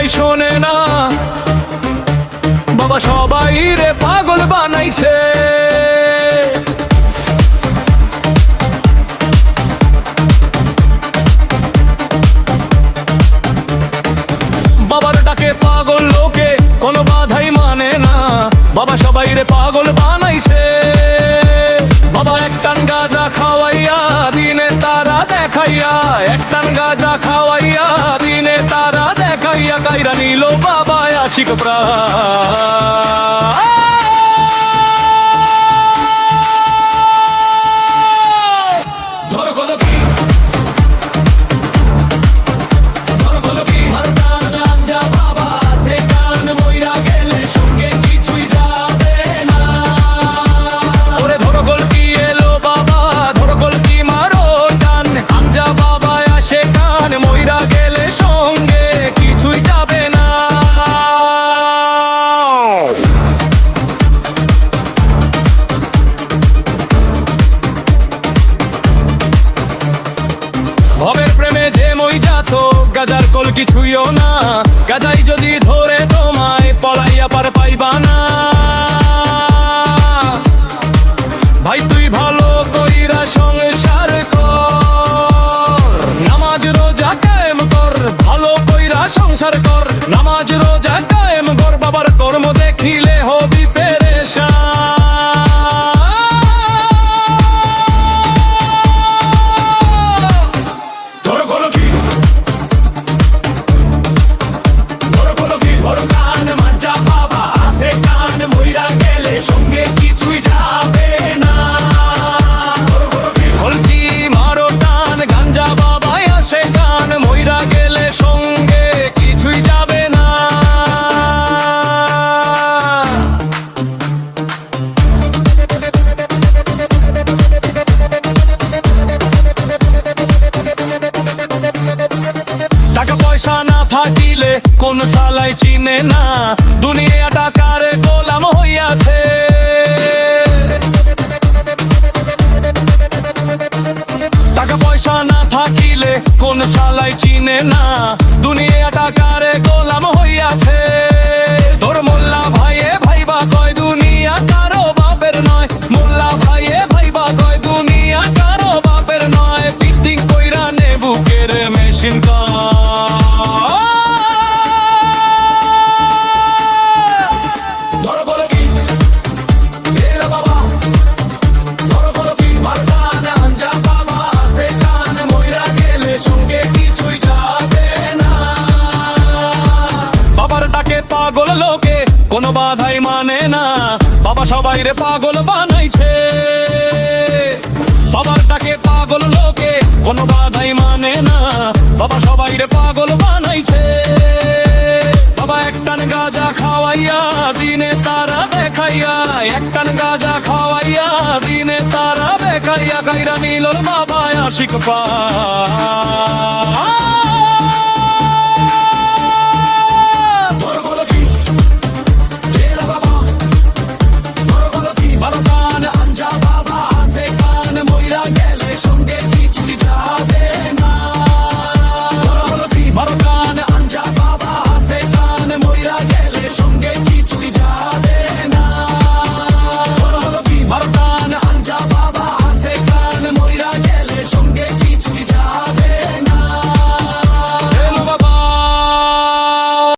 কথাই শোনে না, বাবা সবাই রে পাগল বানাইছে। বাবার ডাকে পাগল লোকে কোনো বাধাই মানে না, বাবা সবাই রে পাগল বানাইছে। বাবা একটান গাঁজা খাওয়াইয়া দিনে তারা দেখাইয়া, একটান গাঁজা খাওয়াইয়া দিনে তারা দেখাইয়া কাইরা নিল বাবা আশিক প্রাণ। ভবের প্রেমে যে মই যাছো গাজার কল কিছুইও না, গাজাই যদি ধরে তোমায় পলাইয়া পার পাইবা না। ভাই তুই ভালো কইরা সংসার কর, নামাজ রোজা কায়েম কর, ভালো কইরা সংসার কর, নামাজ রোজা কায়েম কর, বাবার কর্ম দেখিলে হবি পেরেশান। টাকা পয়সা না থাকিলে কোন শালাই চিনে না, দুনিয়া টাকার গোলাম হইয়াছে। টাকা পয়সা না থাকিলে কোন শালাই চিনে না, দুনিয়া টাকার গোলাম হইয়াছে। তোর মোল্লা ভাইয়ে ভাইবা কয় দুনিয়া কারো বাপের নয়, মোল্লা ভাইয়ে ভাইবা কয় দুনিয়া কারো বাপের নয়। ফিটিং কইরা নে বুকের মেশিন কা পাগল লোকে কোনো বাধাই মানে না, বাবা সবাই রে পাগল বানাইছে। বাবার ডাকে পাগল লোকে কোনো বাধাই মানে না, বাবা সবাই রে পাগল বানাইছে। বাবা একটান গাঁজা খাওয়াইয়া দিনে তারা দেখাইয়া, একটান গাঁজা খাওয়াইয়া দিনে তারা দেখাইয়া কাইরা নিল বাবা আশিক প্রাণ।